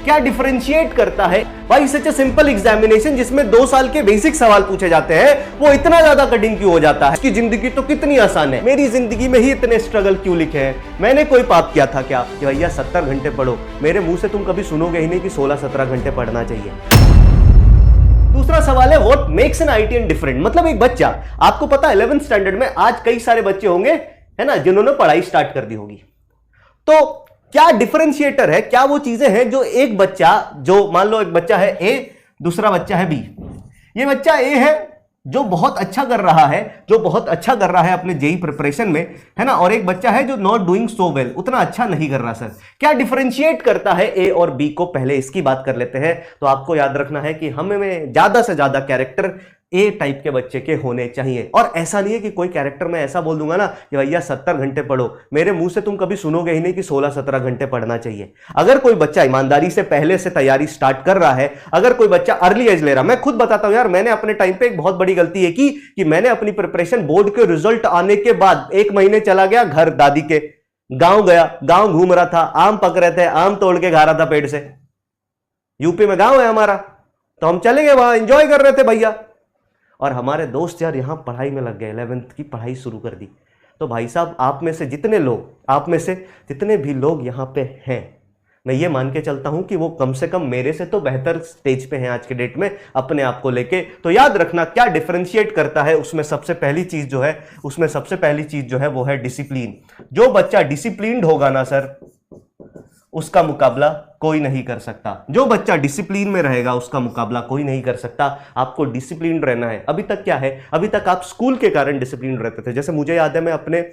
क्या डिफरेंशिएट करता है भाई सच ए सिंपल एग्जामिनेशन जिसमें 2 साल के बेसिक सवाल पूछे जाते हैं वो इतना ज्यादा कठिन क्यों हो जाता है? इसकी जिंदगी तो कितनी आसान है, मेरी जिंदगी में ही इतने स्ट्रगल क्यों लिखे हैं? मैंने कोई पाप किया था क्या कि भैया 70 घंटे पढ़ो? मेरे मुंह से तुम कभी सुनोगे ही नहीं कि 16-17 घंटे पढ़ना चाहिए। दूसरा सवाल है what makes an ITM different. मतलब एक बच्चा, आपको पता है 11th स्टैंडर्ड में आज कई सारे बच्चे होंगे है ना जिन्होंने पढ़ाई स्टार्ट कर दी होगी, तो क्या डिफरेंशिएटर है, क्या वो चीजें हैं जो एक बच्चा, जो मान लो एक बच्चा है ए, दूसरा बच्चा है बी, ये बच्चा ए है जो बहुत अच्छा कर रहा है, जो बहुत अच्छा कर रहा है अपने जेई प्रिपरेशन में, है ना, और एक बच्चा है जो नॉट डूइंग सो वेल, उतना अच्छा नहीं कर रहा। सर क्या डिफरेंशिएट करता है ए और बी को, पहले इसकी बात कर लेते हैं। तो आपको याद रखना है कि हमें ज्यादा से ज्यादा कैरेक्टर ए टाइप के बच्चे के होने चाहिए। और ऐसा नहीं है कि कोई कैरेक्टर में ऐसा बोल दूंगा ना कि भैया 70 घंटे पढ़ो, मेरे मुंह से तुम कभी सुनोगे ही नहीं कि 16-17 घंटे पढ़ना चाहिए। अगर कोई बच्चा ईमानदारी से पहले से तैयारी स्टार्ट कर रहा है, अगर कोई बच्चा अर्ली एज ले रहा, मैं खुद बताता हूं यार, मैंने अपने टाइम पे एक बहुत बड़ी गलती है कि मैंने अपनी प्रिपरेशन बोर्ड के रिजल्ट आने के बाद 1 महीने चला गया घर दादी के, गांव गया, गांव घूम रहा था, आम पक रहे थे, आम तोड़ के खा रहा था पेड़ से। यूपी में गांव है हमारा, तो हम चले गए वहां, एंजॉय कर रहे थे भैया, और हमारे दोस्त यार यहां पढ़ाई में लग गए, 11th की पढ़ाई शुरू कर दी। तो भाई साहब आप में से जितने लोग, आप में से जितने भी लोग यहां पे हैं, मैं ये मान के चलता हूं कि वो कम से कम मेरे से तो बेहतर स्टेज पे हैं आज के डेट में अपने आप को लेके। तो याद रखना क्या डिफरेंशिएट करता है, उसमें सबसे पहली चीज जो है वो है डिसिप्लिन। जो बच्चा डिसिप्लिन्ड होगा ना सर, उसका मुकाबला कोई नहीं कर सकता। जो बच्चा डिसिप्लिन में रहेगा उसका मुकाबला कोई नहीं कर सकता। आपको डिसिप्लिन रहना है। अभी तक क्या है, अभी तक आप स्कूल के कारण डिसिप्लिन रहते थे। जैसे मुझे याद है, मैं अपने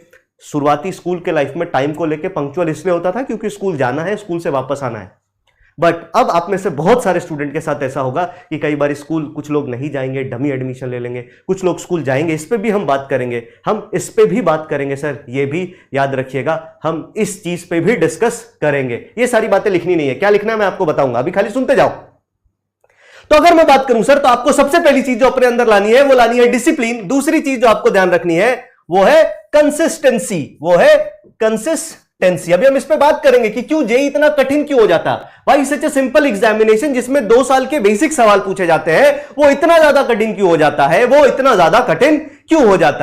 शुरुआती स्कूल के लाइफ में टाइम को लेके पंक्चुअल इसलिए होता था क्योंकि स्कूल जाना है, स्कूल से वापस आना है। बट अब आप में से बहुत सारे स्टूडेंट के साथ ऐसा होगा कि कई बार स्कूल कुछ लोग नहीं जाएंगे, डमी एडमिशन ले लेंगे, कुछ लोग स्कूल जाएंगे। इस पे भी हम बात करेंगे, सर, ये भी याद रखिएगा, हम इस चीज पे भी डिस्कस करेंगे। ये सारी बातें लिखनी नहीं है, क्या लिखना है मैं आपको बताऊंगा, अभी खाली सुनते जाओ। तो अगर मैं बात करूं सर, तो आपको सबसे पहली चीज जो अपने अंदर लानी है वो लानी है डिसिप्लिन। दूसरी चीज जो आपको ध्यान रखनी है वो है कंसिस्टेंसी, अभी हम इस पे बात करेंगे कि क्यों जेई इतना कठिन क्यों हो जाता। भाई सच ए सिंपल एग्जामिनेशन जिसमें 2 साल के बेसिक सवाल पूछे जाते हैं वो इतना ज्यादा कठिन क्यों हो जाता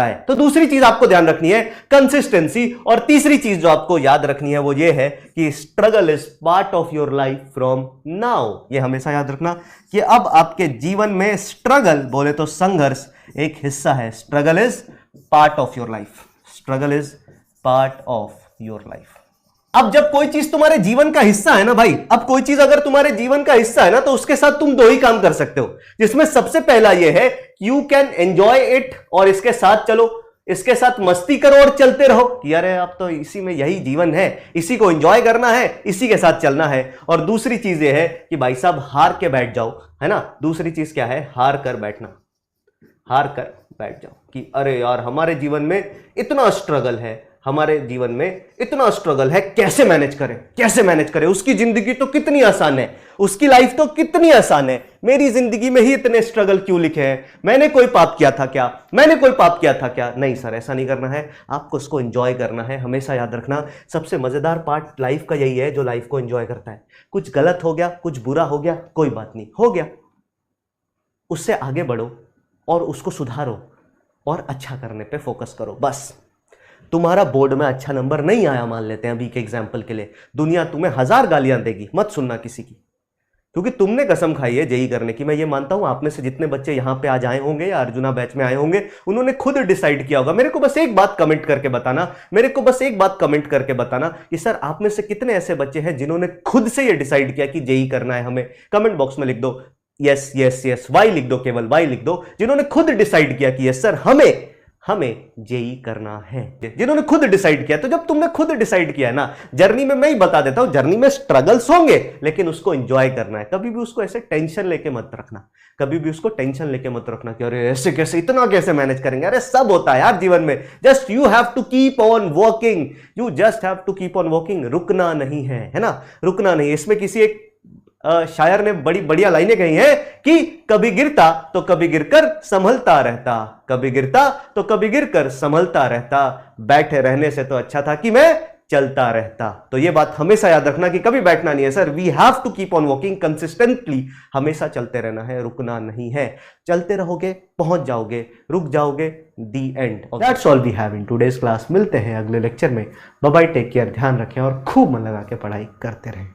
है, तो दूसरी चीज आपको ध्यान रखनी है कंसिस्टेंसी। और तीसरी चीज जो आपको याद रखनी है वो ये है कि struggle is part of your life from now. ये हमेशा याद रखना कि अब आपके जीवन में स्ट्रगल बोले तो संघर्ष एक हिस्सा है। Struggle is part of your life. अब जब कोई चीज तुम्हारे जीवन का हिस्सा है ना भाई, अब कोई चीज अगर तुम्हारे जीवन का हिस्सा है ना, तो उसके साथ तुम 2 ही काम कर सकते हो, जिसमें सबसे पहला यह है यू कैन एंजॉय इट, और इसके साथ चलो, इसके साथ मस्ती करो और चलते रहो कि अरे अब तो इसी में यही जीवन है, इसी को एंजॉय करना है, इसी के साथ चलना है। और दूसरी चीज यह है कि भाई साहब हार के बैठ जाओ, है ना। दूसरी चीज क्या है, हार कर बैठ जाओ कि अरे यार हमारे जीवन में इतना स्ट्रगल है, कैसे मैनेज करें, उसकी जिंदगी तो कितनी आसान है, उसकी लाइफ तो कितनी आसान है, मेरी जिंदगी में ही इतने स्ट्रगल क्यों लिखे हैं? मैंने कोई पाप किया था क्या? नहीं सर, ऐसा नहीं करना है, आपको उसको एंजॉय करना है। हमेशा याद रखना सबसे मजेदार पार्ट लाइफ का यही है जो लाइफ को एंजॉय करता है। कुछ गलत हो गया, कुछ बुरा हो गया, कोई बात नहीं, हो गया, उससे आगे बढ़ो और उसको सुधारो और अच्छा करने पे फोकस करो। बस तुम्हारा बोर्ड में अच्छा नंबर नहीं आया, मान लेते हैं अभी के एग्जाम्पल के लिए, दुनिया तुम्हें 1000 गालियां देगी, मत सुनना किसी की, क्योंकि तुमने कसम खाई है जेई करने की। मैं ये मानता हूं आप में से जितने बच्चे यहां पे आज आए होंगे या अर्जुना बैच में आए होंगे, उन्होंने खुद डिसाइड किया होगा। मेरे को बस एक बात कमेंट करके बताना कि सर आप में से कितने ऐसे बच्चे हैं जिन्होंने खुद से ये डिसाइड किया कि जेई करना है हमें। कमेंट बॉक्स में लिख दो यस, वाई लिख दो, केवल वाई लिख दो, जिन्होंने खुद डिसाइड किया कि यस सर हमें जेई करना है, जिन्होंने खुद डिसाइड किया। तो जब तुमने खुद डिसाइड किया है ना, जर्नी में मैं ही बता देता हूं, जर्नी में स्ट्रगल्स होंगे लेकिन उसको एंजॉय करना है। कभी भी उसको ऐसे टेंशन लेके मत रखना कि अरे ऐसे कैसे, इतना कैसे मैनेज करेंगे। अरे सब होता है यार जीवन में, just you have to keep on walking, रुकना नहीं है ना, रुकना नहीं। इसमें किसी एक शायर ने बड़ी बढ़िया लाइनें कही हैं कि कभी गिरता तो कभी गिरकर संभलता रहता, बैठे रहने से तो अच्छा था कि मैं चलता रहता। तो ये बात हमेशा याद रखना कि कभी बैठना नहीं है sir, we have to keep on walking consistently, हमेशा चलते रहना है, रुकना नहीं है। चलते रहोगे पहुंच जाओगे, रुक जाओगे the end. That's all we have in today's class. मिलते हैं अगले लेक्चर में। बाय बाय, टेक केयर, ध्यान रखें और खूब मन लगा के पढ़ाई करते रहें।